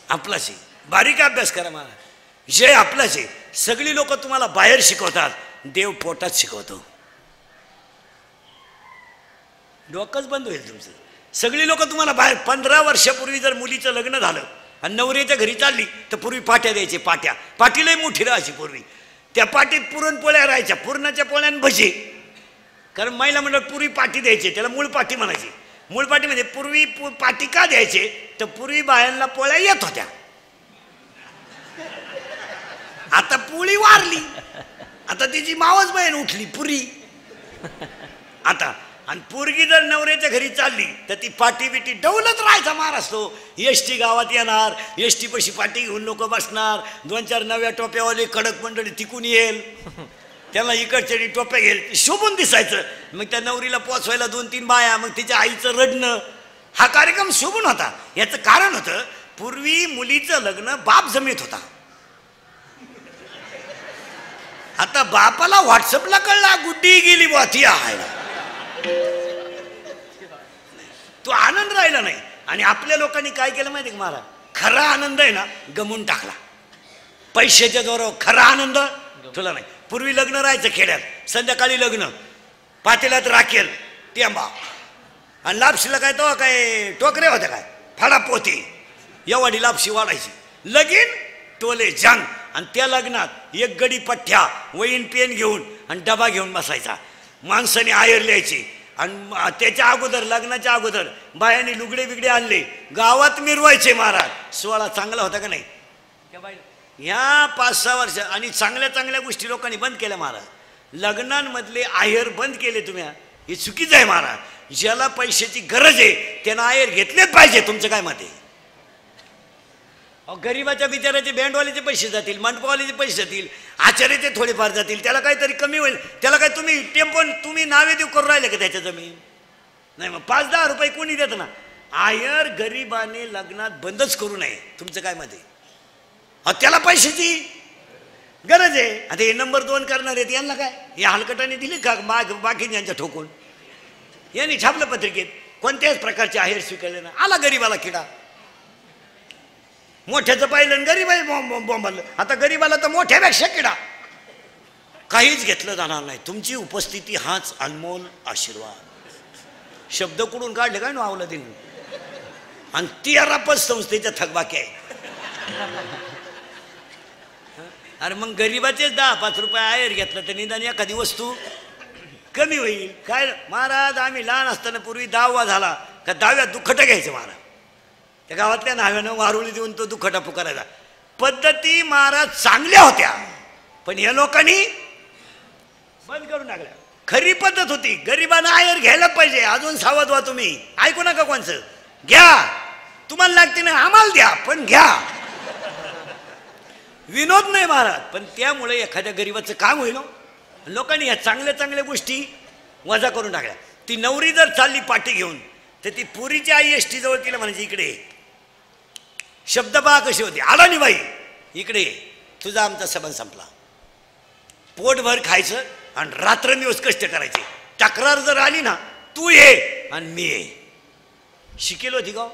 आपलाच आहे. बारीक अभ्यास करा मला, जय आपलाच आहे. सगळी लोक तुम्हाला बाहेर शिकवतात, देव पोटात शिकवतो. डोकंच बंद होईल तुमचं. सगळी लोक तुम्हाला बाहेर. 15 वर्षापूर्वी जर मुलीचं लग्न झालं आणि नवऱ्याच्या घरी चालली तर पूर्वी पाट्या द्यायचे. पाटीलाही मोठी राहायची पूर्वी. त्या पाटीत पुरणपोळ्या राहायच्या, पुरणाच्या पोळ्यान भजे. कारण महिला मंडळ पूर्वी पाटी द्यायचे, त्याला मूळ पाटी म्हणायची. मूळ पाटी म्हणजे पूर्वी पाटी का द्यायचे तर पूर्वी बायांना पोळ्या येत होत्या. आता पोळी वारली, आता तिची मावस बहीण उठली पुरी. आता आणि पोरगी जर नवऱ्याच्या घरी चालली तर ती पाटी बिटी डवलत राहायचा मार असतो. एसटी गावात येणार, एसटी पशी पाटी घेऊन लोक बसणार, 2-4 नव्या टोप्यावाले कडक मंडळी तिकून येईल, त्याला इकडच्या टोप्या घेईल, शोभून दिसायचं. मग त्या नवरीला पोचवायला 2-3 बाया, मग तिच्या आईचं रडणं. हा कार्यक्रम शोभून होता. याचं कारण होतं पूर्वी मुलीचं लग्न बाप जमीत होता. आता बापाला व्हॉट्सअपला कळला गुड्डी गेली बुवा ती आहे, तो आनंद राहिला नाही. आणि आपल्या लोकांनी काय केलं माहिती का महाराज, खरा आनंद आहे ना गमून टाकला. पैशाच्या जोरावर खरा आनंद तुला नाही. पूर्वी लग्न राहायचं खेड्यात, संध्याकाळी लग्न, पातेल्यात राखेल टेंबा आणि लापशीला काय तो काय टोकरे होते काय फाडा पोती, एवढी लापशी वाढायची. लगीन टोले जंग. आणि त्या लग्नात एक गडी पठ्ठ्या वहीन पेन घेऊन आणि डबा घेऊन बसायचा. माणसाने आयर लिहायची आणि त्याच्या अगोदर लग्नाच्या अगोदर बायांनी लुगडे बिगडे आणले, गावात मिरवायचे महाराज. सोहळा चांगला होता का नाही? ह्या 5-6 वर्ष आणि चांगल्या चांगल्या गोष्टी लोकांनी बंद केल्या महाराज. लग्नांमधले आहेर बंद केले तुम्ही. हे चुकीचं आहे महाराज. ज्याला पैशाची गरज आहे त्यानं आयर घेतलेच पाहिजे. तुमचं काय मत आहे? गरीबाच्या बिचाराचे बँडवाल्याचे पैसे जातील, मंडपवाल्याचे पैसे जातील, आचार्याचे थोडेफार जातील, त्याला काहीतरी कमी होईल. त्याला काय तुम्ही टेम्पो तुम्ही नावे देऊ करून राहिले का त्याच्या जमीन? नाही मग 5-10 रुपये कोणी देत ना. आयर गरीबाने लग्नात बंदच करू नये. तुमचं काय मत आहे? त्याला पैशाची गरज आहे. आता हे नंबर 2 करणार आहेत यांना काय? या हलकटाने दिली का बाकी यांच्या ठोकून? यांनी छापलं पत्रिकेत कोणत्याच प्रकारचे आहेर स्वीकारले ना. आला गरीबाला किडा. मोठ्याचं पाहिलं गरीब आहे बोंबलं. आता गरीबाला तर मोठ्यापेक्षा किडा. काहीच घेतलं जाणार नाही. तुमची उपस्थिती हाच अनमोल आशीर्वाद. शब्द कुठून काढले काय नावलं दिन. आणि 13 संस्थेच्या थकबाकी आहे. अरे मग गरीबाचेच 10-5 रुपये आहेर घेतलं तर निदान एखादी वस्तू कमी होईल. काय महाराज आम्ही लहान असताना पूर्वी 10वा झाला का 10व्यात दुखटं घ्यायचं महाराज. त्या गावातल्या नाव्यानं वारुळी देऊन तो दुखटा पुकारायचा. पद्धती महाराज चांगल्या होत्या पण या लोकांनी बंद करून टाकल्या. खरी पद्धत होती. गरिबांना आयर घ्यायला पाहिजे. अजून सावध व्हा तुम्ही. ऐकू नका कोणचं. घ्या तुम्हाला लागते ना आम्हाला द्या पण घ्या. विनोद नाही महाराज. पण त्यामुळे एखाद्या गरीबाचं काम होईल. लोकांनी या चांगल्या चांगल्या गोष्टी वजा करून टाकल्या. ती नवरी जर चालली पाठी घेऊन तर ती पुरीची आई एसटी जवळ तिला म्हणायची इकडे. शब्द पहा कशी होती. आला नाही बाई इकडे. तुझा आमचा संबंध संपला. पोटभर खायचं आणि रात्रंदिवस कष्ट करायचे. तक्रार जर आली ना तू ये आणि मी ये. शिकेल होती का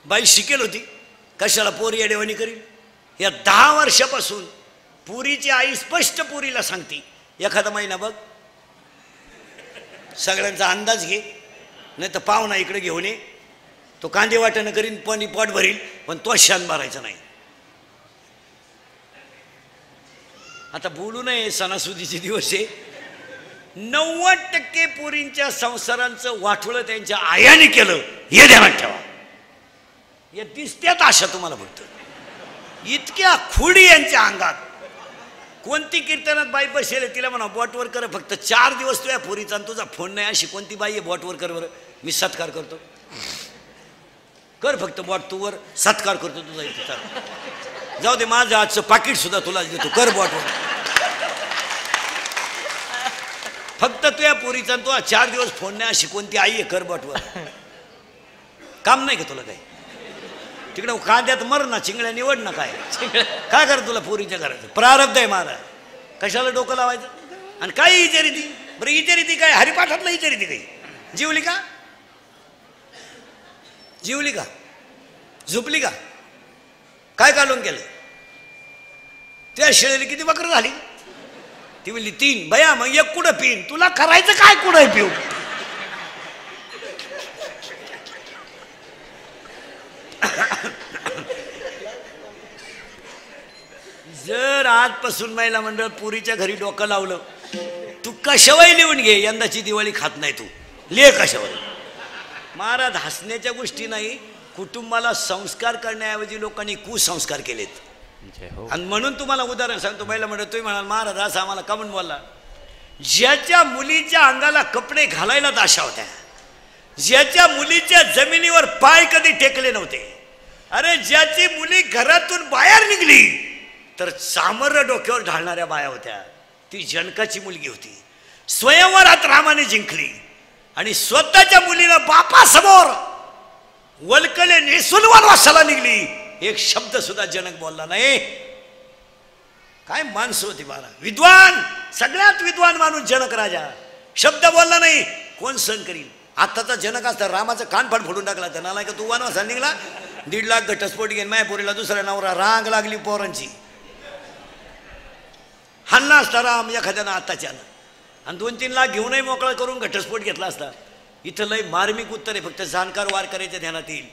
बाई? शिकेल होती. कशाला पोरी येडेवाणी करील. या 10 वर्षापासून पुरीची आई स्पष्ट पुरीला सांगती एखादा महिना बघ सगळ्यांचा अंदाज घे नाही तर पाहुणा इकडे घेऊन ये. तो कांदे वाटणं करीन पण पोट भरील पण तो शान मारायचा नाही. आता बोलू नये सणासुदीचे दिवस आहे. 90% पोरींच्या संसारांचं वाटोळं त्यांच्या आयाने केलं हे ध्यानात ठेवा. या दिसत्यात आशा तुम्हाला फक्त. इतक्या खुडी यांच्या अंगात. कोणती कीर्तनात बाई बसेल तिला म्हणा बोटवर कर फक्त 4 दिवस तुझ्या पोरीचा आणि तुझा फोन नाही. अशी कोणती बाई आहे बोटवर कर बरं मी सत्कार करतो. कर फक्त बोट तू वर सत्कार करतो तुझा इथे. जाऊ दे माझं आजचं पाकिट सुद्धा तुला देतो. कर बोटवर फक्त तुझ्या पोरीचा आणि तुझा 4 दिवस फोन नाही. अशी कोणती आई आहे कर बोटवर. काम नाही का तुला काही? तिकडे कांद्यात मर ना चिंगड्या निवड ना. काय कर तुला पोरीच्या घराचं प्रारब्ध आहे महाराज. कशाला डोकं लावायचं. आणि काय इचारिती बरं. इचारिती काय हरिपाठातलं इचारिती काही. जीवली का? जीवली का? झोपली का? काय काढून केलं? त्या शेळीला किती बकरं झाली? ती म्हणली 3. बया मग एक कुठं पिन. तुला करायचं काय कुठं पिऊ. जर आजपासून महिला मंडळ पुरीच्या घरी डोकं लावलं तू कशावय लिहून घे. यंदाची दिवाळी खात नाही तू. ले कशावर. महाराज हसण्याच्या गोष्टी नाही. कुटुंबाला संस्कार करण्याऐवजी लोकांनी कुसंस्कार केलेत. आणि म्हणून तुम्हाला उदाहरण सांगतो. महिला मंडळ तुम्ही म्हणाल महाराज असं आम्हाला का म्हणून बोलला. ज्याच्या मुलीच्या अंगाला कपडे घालायला आशा होत्या. ज्याच्या मुलीच्या जमिनीवर पाय कधी टेकले नव्हते. अरे ज्याची मुली घरातून बाहेर निघली तर सामर्य डोक्यावर ढालणाऱ्या बाया होत्या. ती जनकाची मुलगी होती. स्वयंवरात रामाने जिंकली आणि स्वतःच्या मुलीनं बापासमोर वलकले नेसून वनवासाला निघली. एक शब्द सुद्धा जनक बोलला नाही. काय माणसं होती बाळा. विद्वान सगळ्यात विद्वान माणूस जनक राजा. शब्द बोलला नाही. कोण सहन करील. आत्ताचा जनक असता रामाचं कानफाड फोडून टाकला. तर नाला का तू वनवासाला निघला 1.5 लाख घटस्फोट घेऊन मायापुरीला दुसऱ्या नवरा रांग लागली पोरांची. हल्ला असता राम एखाद्यानं आत्ताच्यानं आणि 2-3 लाख घेऊनही मोकळा करून घटस्फोट घेतला असता. इथं लय मार्मिक उत्तर आहे. फक्त जाणकार वार करायच्या ध्यानात येईल.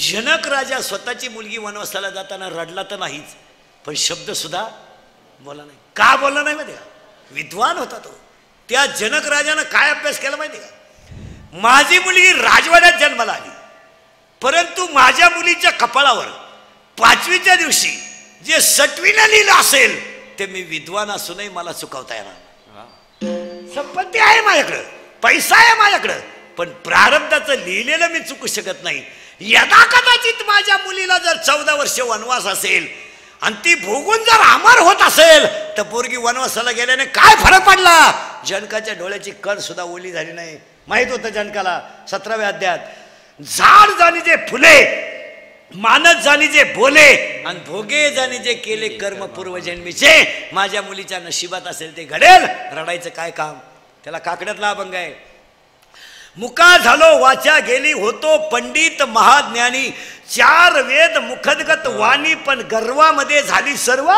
जनक राजा स्वतःची मुलगी वनवासाला जाताना रडला तर नाहीच पण शब्द सुद्धा बोला नाही. का बोलला नाही माहिती का? विद्वान होता तो. त्या जनक राजानं काय अभ्यास केला माहिती का? माझी मुलगी राजवाड्यात जन्माला आली परंतु माझ्या मुलीच्या कपाळावर 5वीच्या दिवशी जे सटवीनं लिहिलं असेल ते मी विद्वान असूनही मला चुकवता येणार. संपत्ती आहे माझ्याकडं पैसा आहे माझ्याकडं, पण प्रारब्धाचं लिहिलेलं मी चुकू शकत नाही. यदा कदाचित माझ्या मुलीला जर 14 वर्ष वनवास असेल आणि ती भोगून जर अमर होत असेल तर पोरगी वनवासाला गेल्याने काय फरक पडला? जनकाच्या डोळ्याची कण सुद्धा ओली झाली नाही. माहित होतं जनकाला 17व्या अध्यायात, झाड जाणी जे फुले, मानत जाणी जे बोले आणि भोगे जाणी जे केले कर्म पूर्वजन्मीचे, माझ्या मुलीच्या नशिबात असेल ते घडेल. रडायचं काय काम? त्याला काकड्यातला अभंग आहे. मुका झालो वाचा गेली, होतो पंडित महाज्ञानी, 4 वेद मुखदगत वाणी, पण गर्वामध्ये झाली सर्व.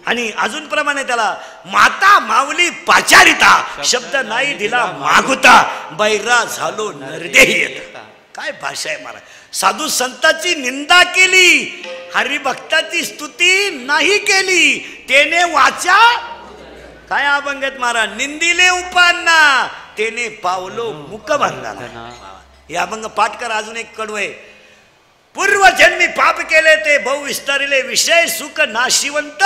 आणि अजून प्रमाणे त्याला, माता माऊली पाचारिता, शब्द नाही दिला मागुता, बैरा झालो नरदेही येता. काय भाषा आहे महाराज. साधू संतांची निंदा केली, हरिभक्ताची स्तुती नाही केली, तेने वाचा. काय अभंगत महाराज. निंदिले उपांना, तेने पावलो मुख बांधला. हे अभंग पाठ कर. अजून एक कडवं आहे. पूर्वजन्मी पाप केले ते बहु विस्तारिले, विषय सुख नाशिवंत,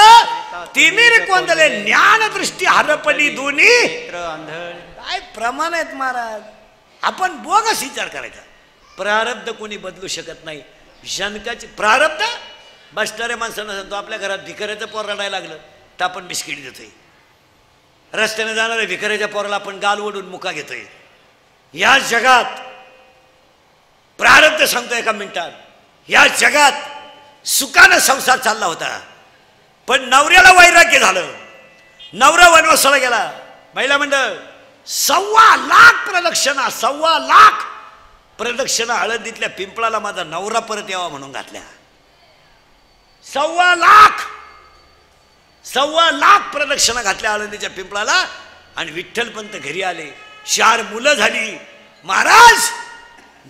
तिमिर कोंदले, ज्ञान दृष्टी हरपली दोन्ही. काय प्रमाण आहेत महाराज. आपण बोगस विचार करायचा. प्रारब्ध कोणी बदलू शकत नाही. जनकाची प्रारब्ध बसणाऱ्या माणसांना सांगतो, आपल्या घरात भिकाऱ्याचं पोर रडायला लागलं तर आपण बिस्किट देतोय. रस्त्याने जाणाऱ्या भिकाऱ्याच्या पोराला आपण गाल ओढून मुका घेतोय. या जगात प्रारब्ध सांगतो एका मिनिटात. या जगात सुखानं संसार चालला होता, पण नवऱ्याला वैराग्य झालं. नवरा वनवासाला गेला. महिला मंडळ 1.25 लाख प्रदक्षिणा, 1.25 लाख प्रदक्षिणा हळदीतल्या पिंपळाला माझा नवरा परत यावा म्हणून घातल्या. 1.25 लाख प्रदक्षिणा घातल्या हळदीच्या पिंपळाला. आणि विठ्ठलपंत घरी आले. 4 मुलं झाली. महाराज,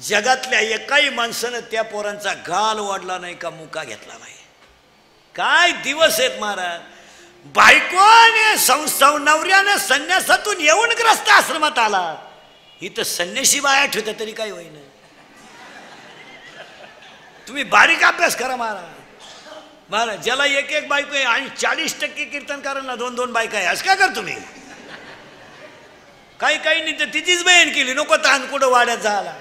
जगातल्या एकाही माणसानं त्या पोरांचा गाल वाढला नाही का मुका घेतला नाही. काय दिवस आहेत महाराज. बायकोने संस्था नवऱ्याने संन्यासातून येऊन ग्रस्त आश्रमात आला. इथं संन्यासी बाया ठेवता तरी काय होईना. तुम्ही बारीक अभ्यास करा महाराज. ज्याला एक बायको आहे आणि 40% कीर्तनकारांना 2-2 बायका आहे, असं काय कर तुम्ही? काही नाही तर तिचीच बहीण केली. नको ताण कुठं वाड्यात झाला.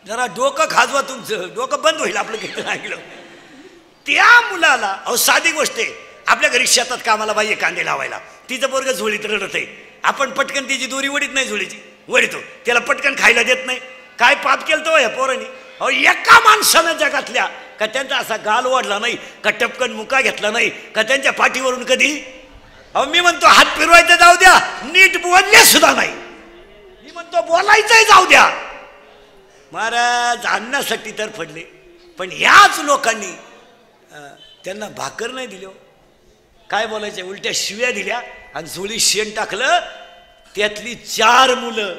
जरा डोकं खाजवा, तुमचं डोकं बंद होईल आपलं कीर्तन ऐकलं. त्या मुलाला, अहो साधी गोष्ट आहे, आपल्या घरी शेतात कामाला बाई कांदे लावायला, तिचं पोरग झोळीत रडत आहे. आपण पटकन तिची दोरी वडीत नाही, झोळीची वडीतो, त्याला पटकन खायला देत नाही. काय पाप केलं तो या पोरांनी? अहो एका माणसानं जगातल्या का त्यांचा असा गाल वाढला नाही का, टपकन मुका घेतला नाही का, त्यांच्या पाठीवरून कधी, अहो मी म्हणतो हात फिरवायचं जाऊ द्या, नीट बोलले सुद्धा नाही. मी म्हणतो बोलायचंही जाऊ द्या. महाराज अन्नासाठी तर पडले, पण याच लोकांनी त्यांना भाकर नाही दिली. काय बोलायचे, उलट्या शिव्या दिल्या आणि झोळी शेण टाकलं. त्यातली 4 मुलं,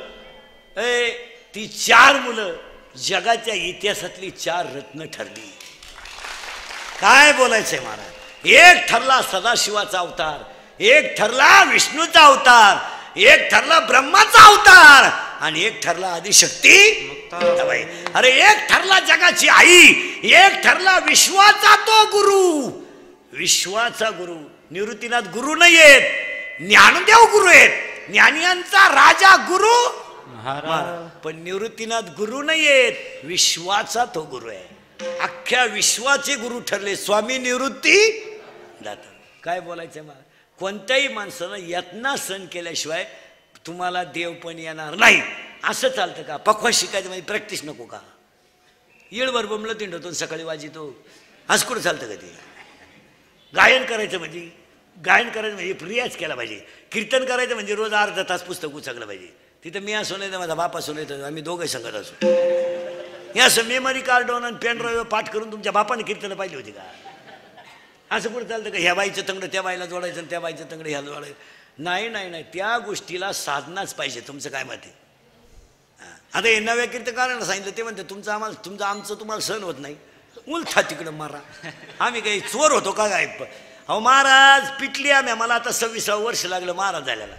ती 4 मुलं जगाच्या इतिहासातली 4 रत्न ठरली. काय बोलायचंय महाराज. एक ठरला सदाशिवाचा अवतार, एक ठरला विष्णूचा अवतार, एक ठरला ब्रह्माचा अवतार आणि एक ठरला आदिशक्ती. अरे एक ठरला जगाची आई, एक ठरला विश्वाचा तो गुरु. विश्वाचा गुरु निवृत्तीनाथ गुरु नाही आहेत, ज्ञानदेव गुरु आहेत. ज्ञानियांचा राजा गुरु पण निवृत्तीनाथ गुरु नाही आहेत, विश्वाचा तो गुरु आहे. अख्ख्या विश्वाचे गुरु ठरले स्वामी निवृत्ती दाता. काय बोलायचं मला. कोणत्याही माणसानं यातना सण केल्याशिवाय तुम्हाला देव पण येणार नाही. असं चालतं का? पक्वा शिकायचं म्हणजे प्रॅक्टिस नको का? येळभर बमलं तिंडतो सकाळी वाजितो, असं कुठं चालतं का? ते गायन करायचं म्हणजे रियाज केला पाहिजे. कीर्तन करायचं म्हणजे रोज अर्धा तास पुस्तक उचकलं पाहिजे. तिथं मी असो नाही तर माझा बाप असो नाही तर आम्ही दोघंही संगत असो. हे असं मेमरी कार्ड आणि पेन ड्राईव्ह पाठ करून तुमच्या बापाने कीर्तन पाहिली होती का? असं कुठं चालतं का? ह्या बाईचं तंगडं त्या बाईला जोडायचं आणि त्या बाईचं तंगडं ह्याला जोडायचं? नाही, त्या गोष्टीला साधनाच पाहिजे. तुमचं काय मत आहे? आता हे नव्या कीर्तकारांना सांगितलं, ते म्हणते आमचं तुम्हाला सहन होत नाही, उलथा तिकडं मारा. आम्ही काही चोर होतो का काय? अहो महाराज पिटली आम्ही, मला आता 26 वर्ष लागलं महाराज झाल्याला.